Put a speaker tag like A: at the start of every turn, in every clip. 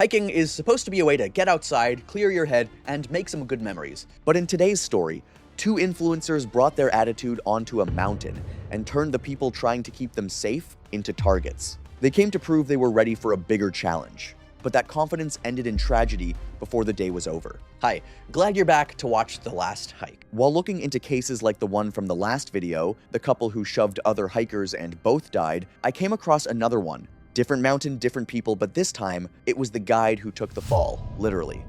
A: Hiking is supposed to be a way to get outside, clear your head, and make some good memories. But in today's story, two influencers brought their attitude onto a mountain and turned the people trying to keep them safe into targets. They came to prove they were ready for a bigger challenge. But that confidence ended in tragedy before the day was over. Hi, glad you're back to watch The Last Hike. While looking into cases like the one from the last video, the couple who shoved other hikers and both died, I came across another one. Different mountain, different people, but this time, it was the guide who took the fall, literally.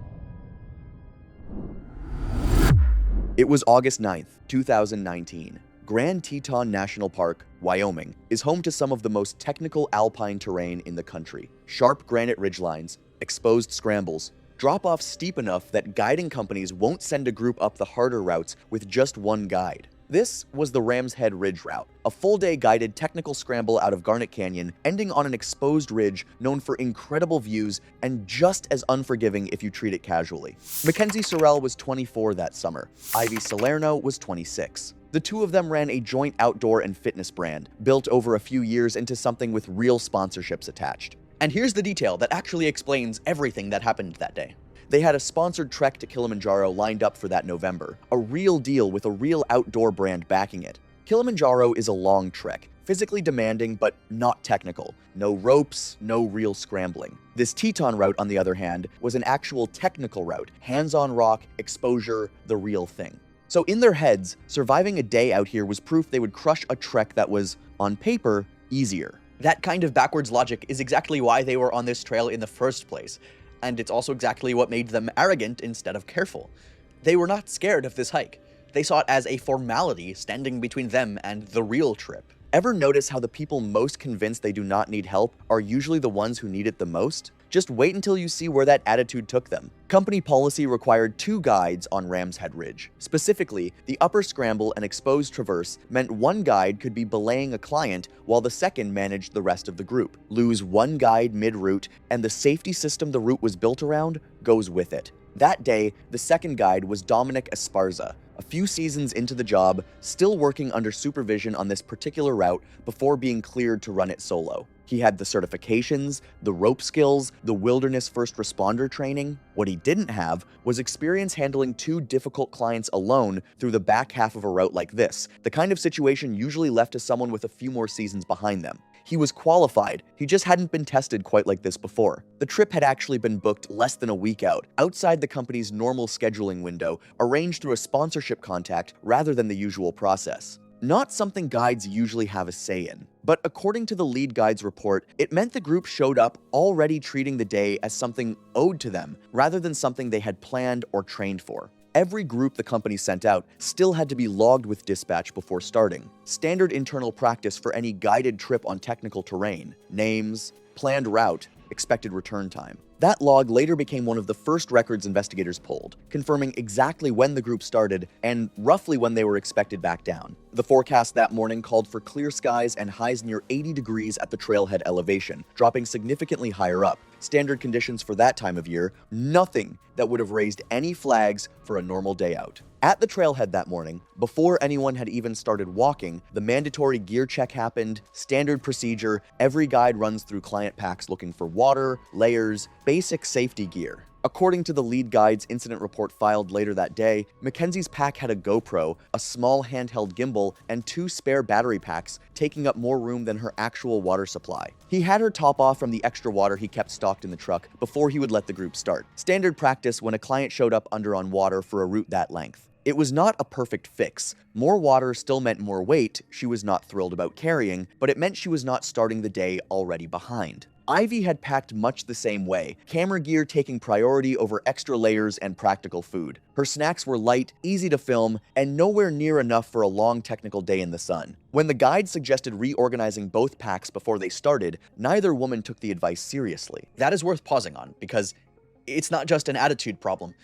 A: It was August 9th, 2019. Grand Teton National Park, Wyoming, is home to some of the most technical alpine terrain in the country. Sharp granite ridgelines, exposed scrambles, drop-offs steep enough that guiding companies won't send a group up the harder routes with just one guide. This was the Ram's Head Ridge route, a full-day guided technical scramble out of Garnet Canyon, ending on an exposed ridge known for incredible views and just as unforgiving if you treat it casually. Mackenzie Sorrell was 24 that summer. Ivy Salerno was 26. The two of them ran a joint outdoor and fitness brand, built over a few years into something with real sponsorships attached. And here's the detail that actually explains everything that happened that day. They had a sponsored trek to Kilimanjaro lined up for that November, a real deal with a real outdoor brand backing it. Kilimanjaro is a long trek, physically demanding but not technical. No ropes, no real scrambling. This Teton route, on the other hand, was an actual technical route, hands-on rock, exposure, the real thing. So in their heads, surviving a day out here was proof they would crush a trek that was, on paper, easier. That kind of backwards logic is exactly why they were on this trail in the first place. And it's also exactly what made them arrogant instead of careful. They were not scared of this hike. They saw it as a formality standing between them and the real trip. Ever notice how the people most convinced they do not need help are usually the ones who need it the most? Just wait until you see where that attitude took them. Company policy required 2 guides on Ram's Head Ridge. Specifically, the upper scramble and exposed traverse meant one guide could be belaying a client while the second managed the rest of the group. Lose one guide mid-route, and the safety system the route was built around goes with it. That day, the second guide was Dominic Esparza, a few seasons into the job, still working under supervision on this particular route before being cleared to run it solo. He had the certifications, the rope skills, the wilderness first responder training. What he didn't have was experience handling 2 difficult clients alone through the back half of a route like this, the kind of situation usually left to someone with a few more seasons behind them. He was qualified, he just hadn't been tested quite like this before. The trip had actually been booked less than a week out, outside the company's normal scheduling window, arranged through a sponsorship contact rather than the usual process. Not something guides usually have a say in. But according to the lead guide's report, it meant the group showed up already treating the day as something owed to them, rather than something they had planned or trained for. Every group the company sent out still had to be logged with dispatch before starting. Standard internal practice for any guided trip on technical terrain. Names, planned route, expected return time. That log later became one of the first records investigators pulled, confirming exactly when the group started and roughly when they were expected back down. The forecast that morning called for clear skies and highs near 80 degrees at the trailhead elevation, dropping significantly higher up. Standard conditions for that time of year, nothing that would have raised any flags for a normal day out. At the trailhead that morning, before anyone had even started walking, the mandatory gear check happened. Standard procedure, every guide runs through client packs looking for water, layers, basic safety gear. According to the lead guide's incident report filed later that day, Mackenzie's pack had a GoPro, a small handheld gimbal, and 2 spare battery packs, taking up more room than her actual water supply. He had her top off from the extra water he kept stocked in the truck before he would let the group start. Standard practice when a client showed up under on water for a route that length. It was not a perfect fix. More water still meant more weight she was not thrilled about carrying, but it meant she was not starting the day already behind. Ivy had packed much the same way, camera gear taking priority over extra layers and practical food. Her snacks were light, easy to film, and nowhere near enough for a long technical day in the sun. When the guide suggested reorganizing both packs before they started, neither woman took the advice seriously. That is worth pausing on, because it's not just an attitude problem.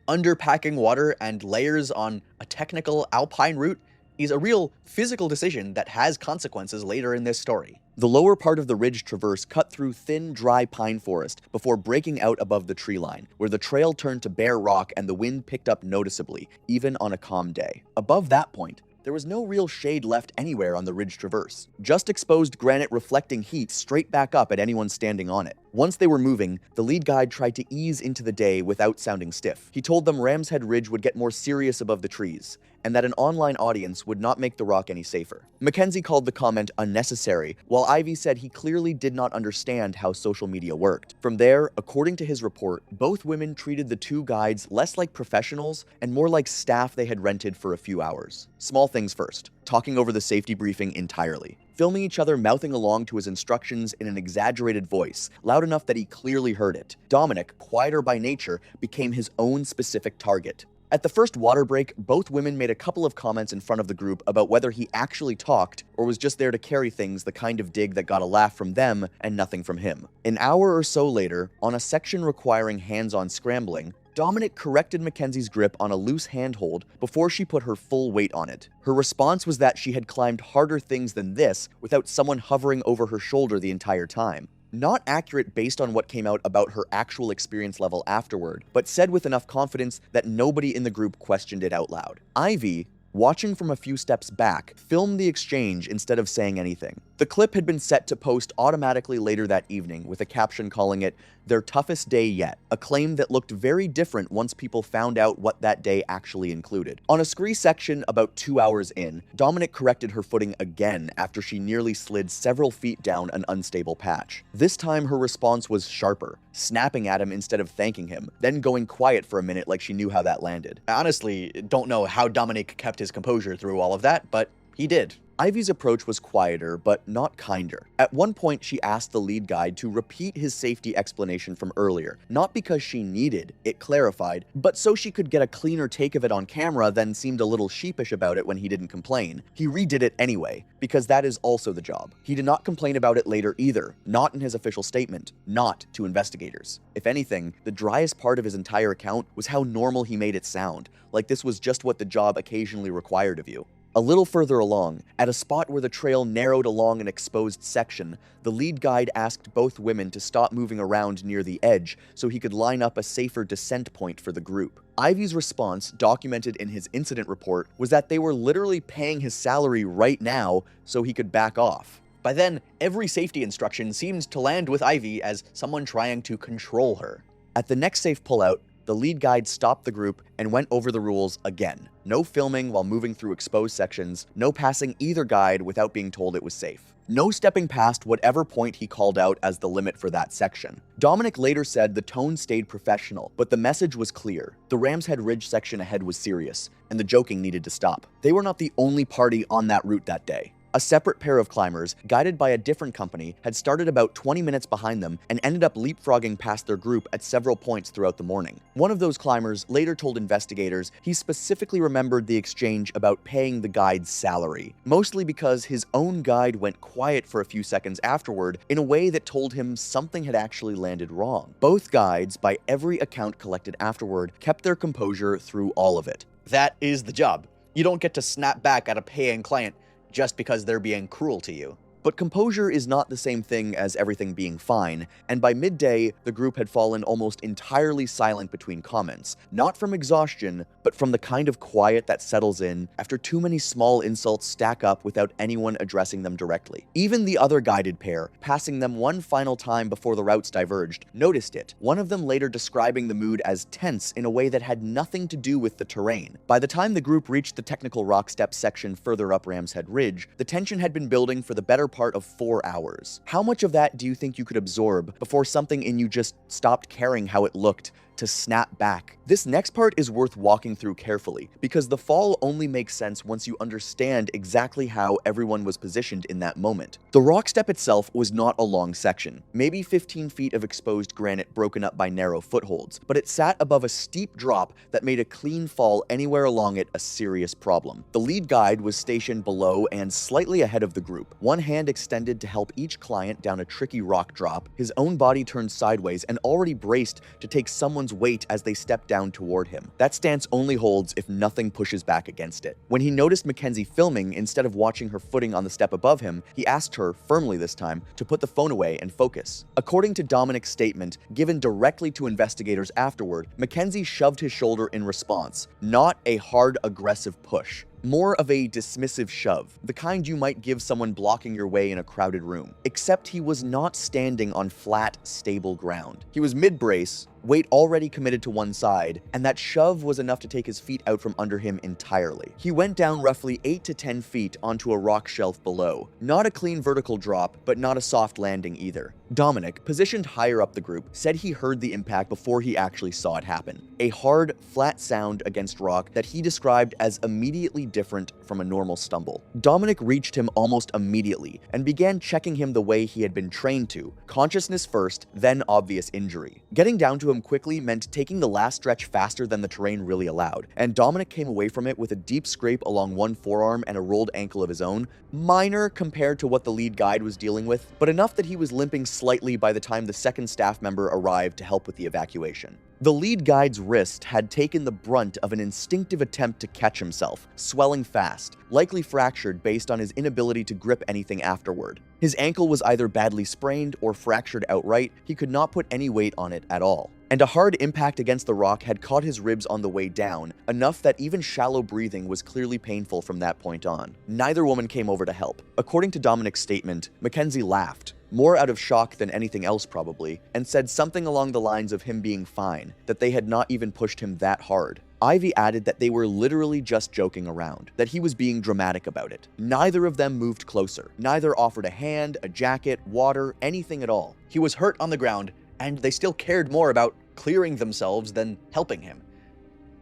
A: Underpacking water and layers on a technical alpine route is a real physical decision that has consequences later in this story. The lower part of the ridge traverse cut through thin, dry pine forest before breaking out above the tree line, where the trail turned to bare rock and the wind picked up noticeably, even on a calm day. Above that point, there was no real shade left anywhere on the ridge traverse, just exposed granite reflecting heat straight back up at anyone standing on it. Once they were moving, the lead guide tried to ease into the day without sounding stiff. He told them Ram's Head Ridge would get more serious above the trees, and that an online audience would not make the rock any safer. Mackenzie called the comment unnecessary, while Ivy said he clearly did not understand how social media worked. From there, according to his report, both women treated the two guides less like professionals and more like staff they had rented for a few hours. Small things first, talking over the safety briefing entirely. Filming each other mouthing along to his instructions in an exaggerated voice, loud enough that he clearly heard it. Dominic, quieter by nature, became his own specific target. At the first water break, both women made a couple of comments in front of the group about whether he actually talked or was just there to carry things, the kind of dig that got a laugh from them and nothing from him. An hour or so later, on a section requiring hands-on scrambling, Dominic corrected Mackenzie's grip on a loose handhold before she put her full weight on it. Her response was that she had climbed harder things than this without someone hovering over her shoulder the entire time. Not accurate based on what came out about her actual experience level afterward, but said with enough confidence that nobody in the group questioned it out loud. Ivy, watching from a few steps back, filmed the exchange instead of saying anything. The clip had been set to post automatically later that evening, with a caption calling it "their toughest day yet," a claim that looked very different once people found out what that day actually included. On a scree section about 2 hours in, Dominic corrected her footing again after she nearly slid several feet down an unstable patch. This time her response was sharper, snapping at him instead of thanking him, then going quiet for a minute like she knew how that landed.
B: I honestly don't know how Dominic kept his composure through all of that, but he did.
A: Ivy's approach was quieter, but not kinder. At one point, she asked the lead guide to repeat his safety explanation from earlier, not because she needed it clarified, but so she could get a cleaner take of it on camera, then seemed a little sheepish about it when he didn't complain. He redid it anyway, because that is also the job. He did not complain about it later either, not in his official statement, not to investigators. If anything, the driest part of his entire account was how normal he made it sound, like this was just what the job occasionally required of you. A little further along, at a spot where the trail narrowed along an exposed section, the lead guide asked both women to stop moving around near the edge so he could line up a safer descent point for the group. Ivy's response, documented in his incident report, was that they were literally paying his salary right now so he could back off.
B: By then, every safety instruction seemed to land with Ivy as someone trying to control her.
A: At the next safe pullout, the lead guide stopped the group and went over the rules again. No filming while moving through exposed sections, no passing either guide without being told it was safe. No stepping past whatever point he called out as the limit for that section. Dominic later said the tone stayed professional, but the message was clear. The Ram's Head Ridge section ahead was serious, and the joking needed to stop. They were not the only party on that route that day. A separate pair of climbers, guided by a different company, had started about 20 minutes behind them and ended up leapfrogging past their group at several points throughout the morning. One of those climbers later told investigators he specifically remembered the exchange about paying the guide's salary, mostly because his own guide went quiet for a few seconds afterward in a way that told him something had actually landed wrong. Both guides, by every account collected afterward, kept their composure through all of it.
B: That is the job. You don't get to snap back at a paying client just because they're being cruel to you.
A: But composure is not the same thing as everything being fine, and by midday, the group had fallen almost entirely silent between comments, not from exhaustion, but from the kind of quiet that settles in after too many small insults stack up without anyone addressing them directly. Even the other guided pair, passing them one final time before the routes diverged, noticed it, one of them later describing the mood as tense in a way that had nothing to do with the terrain. By the time the group reached the technical rock step section further up Ram's Head Ridge, the tension had been building for the better part of 4 hours. How much of that do you think you could absorb before something in you just stopped caring how it looked to snap back? This next part is worth walking through carefully, because the fall only makes sense once you understand exactly how everyone was positioned in that moment. The rock step itself was not a long section, maybe 15 feet of exposed granite broken up by narrow footholds, but it sat above a steep drop that made a clean fall anywhere along it a serious problem. The lead guide was stationed below and slightly ahead of the group, one hand extended to help each client down a tricky rock drop, his own body turned sideways and already braced to take someone's weight as they stepped down toward him. That stance only holds if nothing pushes back against it. When he noticed Mackenzie filming instead of watching her footing on the step above him, he asked her, firmly this time, to put the phone away and focus. According to Dominic's statement, given directly to investigators afterward, Mackenzie shoved his shoulder in response, not a hard, aggressive push. More of a dismissive shove, the kind you might give someone blocking your way in a crowded room. Except he was not standing on flat, stable ground. He was mid-brace, weight already committed to one side, and that shove was enough to take his feet out from under him entirely. He went down roughly 8 to 10 feet onto a rock shelf below. Not a clean vertical drop, but not a soft landing either. Dominic, positioned higher up the group, said he heard the impact before he actually saw it happen. A hard, flat sound against rock that he described as immediately different from a normal stumble. Dominic reached him almost immediately and began checking him the way he had been trained to, consciousness first, then obvious injury. Getting down to him quickly meant taking the last stretch faster than the terrain really allowed, and Dominic came away from it with a deep scrape along one forearm and a rolled ankle of his own, minor compared to what the lead guide was dealing with, but enough that he was limping slightly by the time the second staff member arrived to help with the evacuation. The lead guide's wrist had taken the brunt of an instinctive attempt to catch himself, swelling fast, likely fractured based on his inability to grip anything afterward. His ankle was either badly sprained or fractured outright. He could not put any weight on it at all. And a hard impact against the rock had caught his ribs on the way down, enough that even shallow breathing was clearly painful from that point on. Neither woman came over to help. According to Dominic's statement, Mackenzie laughed, more out of shock than anything else probably, and said something along the lines of him being fine, that they had not even pushed him that hard. Ivy added that they were literally just joking around, that he was being dramatic about it. Neither of them moved closer. Neither offered a hand, a jacket, water, anything at all.
B: He was hurt on the ground, and they still cared more about clearing themselves than helping him.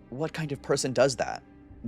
B: What kind of person does that?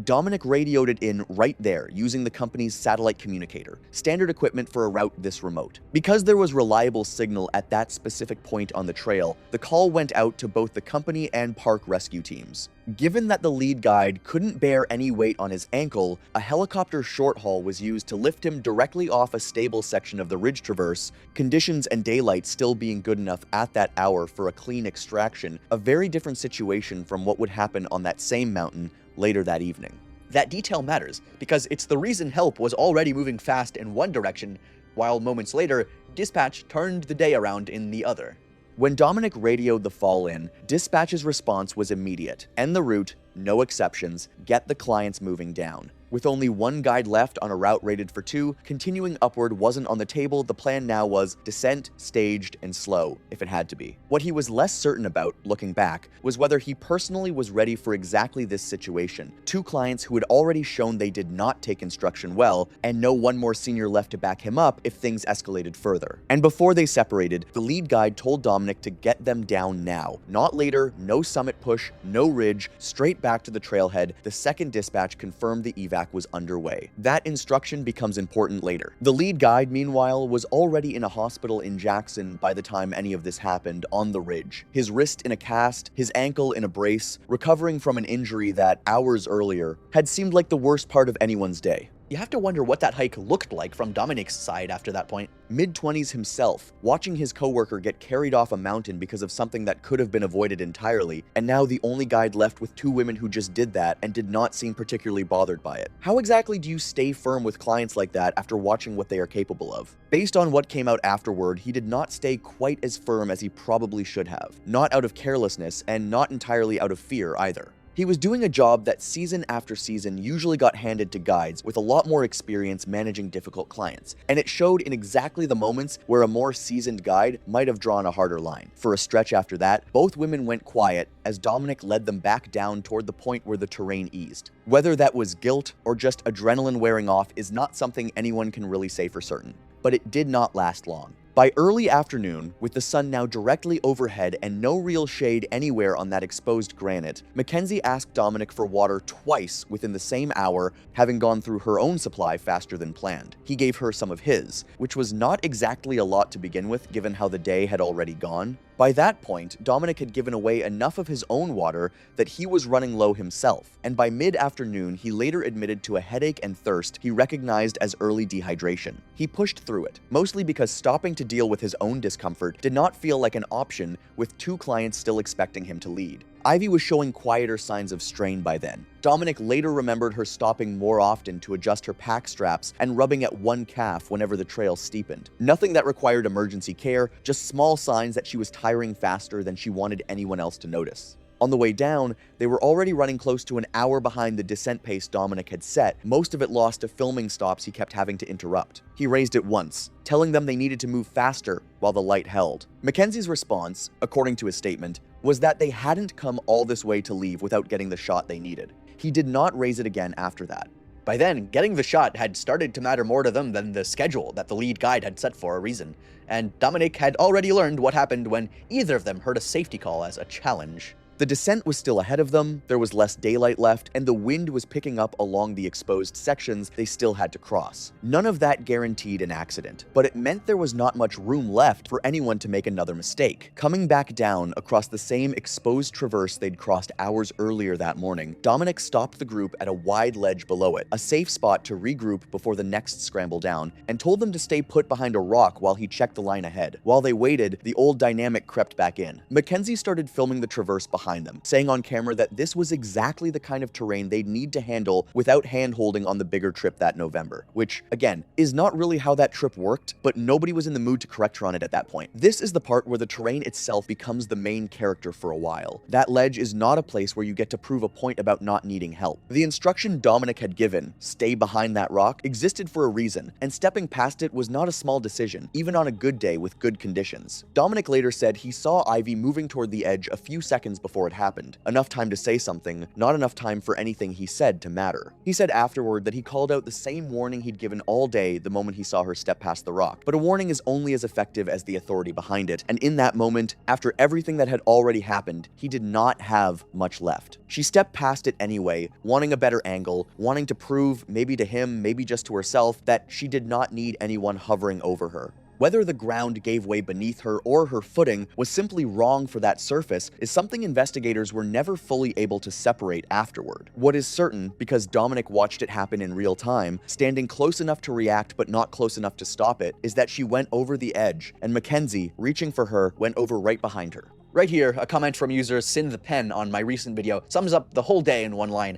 A: Dominic radioed it in right there using the company's satellite communicator, standard equipment for a route this remote. Because there was reliable signal at that specific point on the trail, the call went out to both the company and park rescue teams. Given that the lead guide couldn't bear any weight on his ankle, a helicopter short haul was used to lift him directly off a stable section of the ridge traverse, conditions and daylight still being good enough at that hour for a clean extraction, a very different situation from what would happen on that same mountain later that evening.
B: That detail matters, because it's the reason help was already moving fast in one direction, while moments later, dispatch turned the day around in the other.
A: When Dominic radioed the fall in, dispatch's response was immediate. End the route, no exceptions, get the clients moving down. With only one guide left on a route rated for 2, continuing upward wasn't on the table. The plan now was descent, staged, and slow, if it had to be. What he was less certain about, looking back, was whether he personally was ready for exactly this situation. 2 clients who had already shown they did not take instruction well, and no one more senior left to back him up if things escalated further. And before they separated, the lead guide told Dominic to get them down now. Not later, no summit push, no ridge, straight back to the trailhead. The second dispatch confirmed the evac was underway. That instruction becomes important later. The lead guide, meanwhile, was already in a hospital in Jackson by the time any of this happened on the ridge. His wrist in a cast, his ankle in a brace, recovering from an injury that, hours earlier, had seemed like the worst part of anyone's day.
B: You have to wonder what that hike looked like from Dominic's side after that point.
A: Mid-20s himself, watching his coworker get carried off a mountain because of something that could have been avoided entirely, and now the only guide left with 2 women who just did that and did not seem particularly bothered by it. How exactly do you stay firm with clients like that after watching what they are capable of? Based on what came out afterward, he did not stay quite as firm as he probably should have. Not out of carelessness, and not entirely out of fear either. He was doing a job that season after season usually got handed to guides with a lot more experience managing difficult clients, and it showed in exactly the moments where a more seasoned guide might have drawn a harder line. For a stretch after that, both women went quiet as Dominic led them back down toward the point where the terrain eased. Whether that was guilt or just adrenaline wearing off is not something anyone can really say for certain, but it did not last long. By early afternoon, with the sun now directly overhead and no real shade anywhere on that exposed granite, Mackenzie asked Dominic for water twice within the same hour, having gone through her own supply faster than planned. He gave her some of his, which was not exactly a lot to begin with given how the day had already gone. By that point, Dominic had given away enough of his own water that he was running low himself, and by mid-afternoon he later admitted to a headache and thirst he recognized as early dehydration. He pushed through it, mostly because stopping to deal with his own discomfort did not feel like an option with 2 clients still expecting him to lead. Ivy was showing quieter signs of strain by then. Dominic later remembered her stopping more often to adjust her pack straps and rubbing at one calf whenever the trail steepened. Nothing that required emergency care, just small signs that she was tiring faster than she wanted anyone else to notice. On the way down, they were already running close to an hour behind the descent pace Dominic had set, most of it lost to filming stops he kept having to interrupt. He raised it once, telling them they needed to move faster while the light held. Mackenzie's response, according to his statement, was that they hadn't come all this way to leave without getting the shot they needed. He did not raise it again after that.
B: By then, getting the shot had started to matter more to them than the schedule that the lead guide had set for a reason, and Dominic had already learned what happened when either of them heard a safety call as a challenge.
A: The descent was still ahead of them, there was less daylight left, and the wind was picking up along the exposed sections they still had to cross. None of that guaranteed an accident, but it meant there was not much room left for anyone to make another mistake. Coming back down across the same exposed traverse they'd crossed hours earlier that morning, Dominic stopped the group at a wide ledge below it, a safe spot to regroup before the next scramble down, and told them to stay put behind a rock while he checked the line ahead. While they waited, the old dynamic crept back in. Mackenzie started filming the traverse behind them, saying on camera that this was exactly the kind of terrain they'd need to handle without hand-holding on the bigger trip that November, which, again, is not really how that trip worked, but nobody was in the mood to correct her on it at that point. This is the part where the terrain itself becomes the main character for a while. That ledge is not a place where you get to prove a point about not needing help. The instruction Dominic had given, stay behind that rock, existed for a reason, and stepping past it was not a small decision, even on a good day with good conditions. Dominic later said he saw Ivy moving toward the edge a few seconds before it happened. Enough time to say something, not enough time for anything he said to matter. He said afterward that he called out the same warning he'd given all day the moment he saw her step past the rock. But a warning is only as effective as the authority behind it, and in that moment, after everything that had already happened, he did not have much left. She stepped past it anyway, wanting a better angle, wanting to prove, maybe to him, maybe just to herself, that she did not need anyone hovering over her. Whether the ground gave way beneath her or her footing was simply wrong for that surface is something investigators were never fully able to separate afterward. What is certain, because Dominic watched it happen in real time, standing close enough to react but not close enough to stop it, is that she went over the edge, and Mackenzie, reaching for her, went over right behind her.
B: Right here, a comment from user Sin the Pen on my recent video sums up the whole day in one line.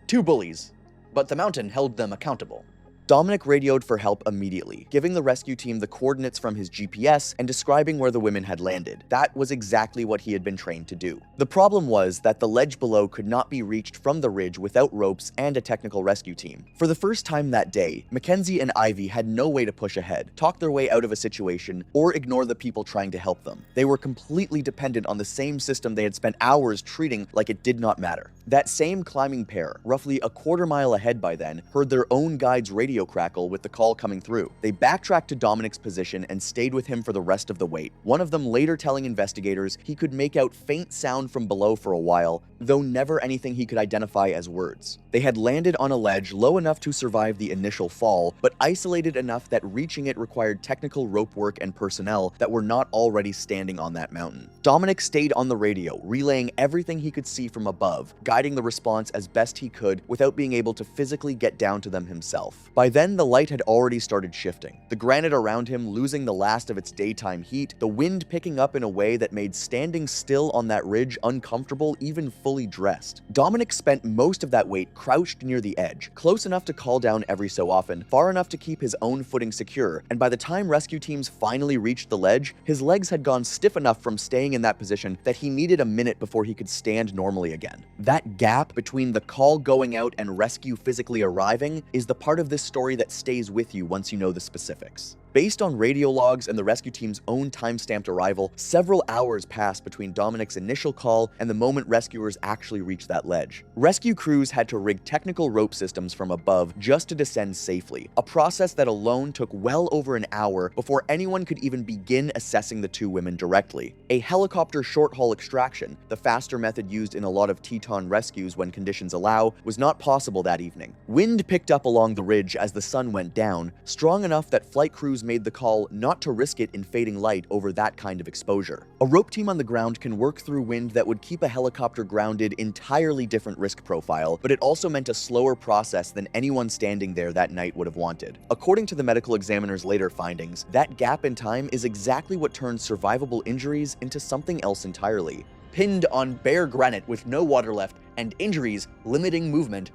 B: 2 bullies, but the mountain held them accountable.
A: Dominic radioed for help immediately, giving the rescue team the coordinates from his GPS and describing where the women had landed. That was exactly what he had been trained to do. The problem was that the ledge below could not be reached from the ridge without ropes and a technical rescue team. For the first time that day, Mackenzie and Ivy had no way to push ahead, talk their way out of a situation, or ignore the people trying to help them. They were completely dependent on the same system they had spent hours treating like it did not matter. That same climbing pair, roughly a quarter mile ahead by then, heard their own guide's radio crackle with the call coming through. They backtracked to Dominic's position and stayed with him for the rest of the wait. One of them later telling investigators he could make out faint sound from below for a while, though never anything he could identify as words. They had landed on a ledge low enough to survive the initial fall, but isolated enough that reaching it required technical rope work and personnel that were not already standing on that mountain. Dominic stayed on the radio, relaying everything he could see from above, guiding the response as best he could without being able to physically get down to them himself. By then, the light had already started shifting, the granite around him losing the last of its daytime heat, the wind picking up in a way that made standing still on that ridge uncomfortable even fully dressed. Dominic spent most of that wait crouched near the edge, close enough to call down every so often, far enough to keep his own footing secure, and by the time rescue teams finally reached the ledge, his legs had gone stiff enough from staying in that position that he needed a minute before he could stand normally again. That gap between the call going out and rescue physically arriving is the part of this story that stays with you once you know the specifics. Based on radio logs and the rescue team's own time-stamped arrival, several hours passed between Dominic's initial call and the moment rescuers actually reached that ledge. Rescue crews had to rig technical rope systems from above just to descend safely, a process that alone took well over an hour before anyone could even begin assessing the 2 women directly. A helicopter short-haul extraction, the faster method used in a lot of Teton rescues when conditions allow, was not possible that evening. Wind picked up along the ridge as the sun went down, strong enough that flight crews made the call not to risk it in fading light over that kind of exposure. A rope team on the ground can work through wind that would keep a helicopter grounded, entirely different risk profile, but it also meant a slower process than anyone standing there that night would have wanted. According to the medical examiner's later findings, that gap in time is exactly what turned survivable injuries into something else entirely.
B: Pinned on bare granite with no water left and injuries limiting movement,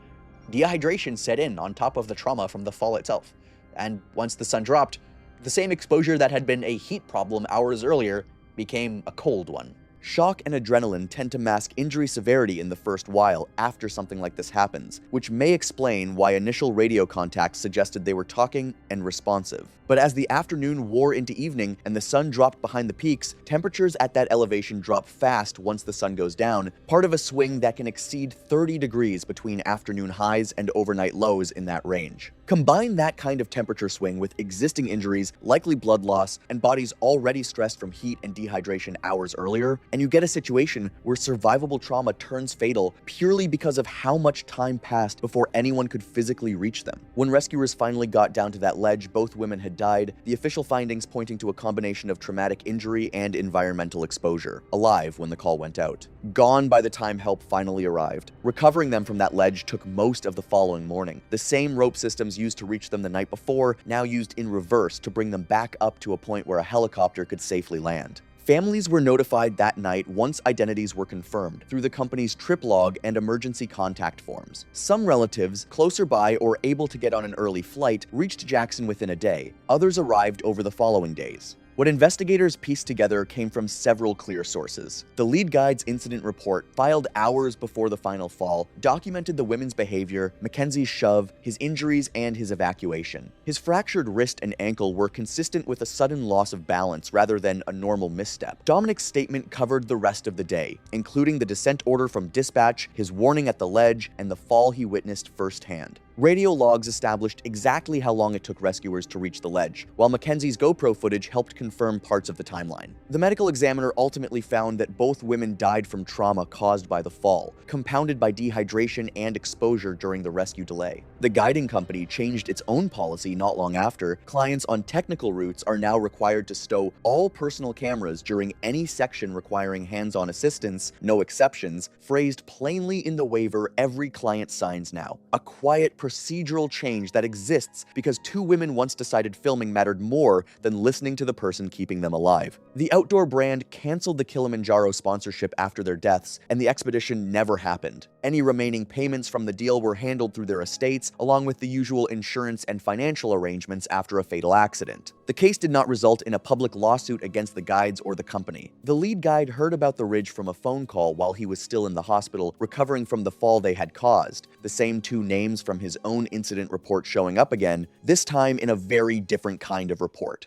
B: dehydration set in on top of the trauma from the fall itself. And once the sun dropped, the same exposure that had been a heat problem hours earlier became a cold one.
A: Shock and adrenaline tend to mask injury severity in the first while after something like this happens, which may explain why initial radio contacts suggested they were talking and responsive. But as the afternoon wore into evening and the sun dropped behind the peaks, temperatures at that elevation drop fast once the sun goes down, part of a swing that can exceed 30 degrees between afternoon highs and overnight lows in that range. Combine that kind of temperature swing with existing injuries, likely blood loss, and bodies already stressed from heat and dehydration hours earlier, and you get a situation where survivable trauma turns fatal purely because of how much time passed before anyone could physically reach them. When rescuers finally got down to that ledge, both women had died, the official findings pointing to a combination of traumatic injury and environmental exposure, alive when the call went out. Gone by the time help finally arrived. Recovering them from that ledge took most of the following morning. The same rope systems used to reach them the night before, now used in reverse to bring them back up to a point where a helicopter could safely land. Families were notified that night once identities were confirmed through the company's trip log and emergency contact forms. Some relatives, closer by or able to get on an early flight, reached Jackson within a day. Others arrived over the following days. What investigators pieced together came from several clear sources. The lead guide's incident report, filed hours before the final fall, documented the women's behavior, Mackenzie's shove, his injuries, and his evacuation. His fractured wrist and ankle were consistent with a sudden loss of balance rather than a normal misstep. Dominic's statement covered the rest of the day, including the descent order from dispatch, his warning at the ledge, and the fall he witnessed firsthand. Radio logs established exactly how long it took rescuers to reach the ledge, while Mackenzie's GoPro footage helped confirm parts of the timeline. The medical examiner ultimately found that both women died from trauma caused by the fall, compounded by dehydration and exposure during the rescue delay. The guiding company changed its own policy not long after. Clients on technical routes are now required to stow all personal cameras during any section requiring hands-on assistance, no exceptions, phrased plainly in the waiver every client signs now. A quiet procedural change that exists because two women once decided filming mattered more than listening to the person keeping them alive. The outdoor brand canceled the Kilimanjaro sponsorship after their deaths, and the expedition never happened. Any remaining payments from the deal were handled through their estates, along with the usual insurance and financial arrangements after a fatal accident. The case did not result in a public lawsuit against the guides or the company. The lead guide heard about the ridge from a phone call while he was still in the hospital, recovering from the fall they had caused. The same two names from his own incident report showing up again, this time in a very different kind of report.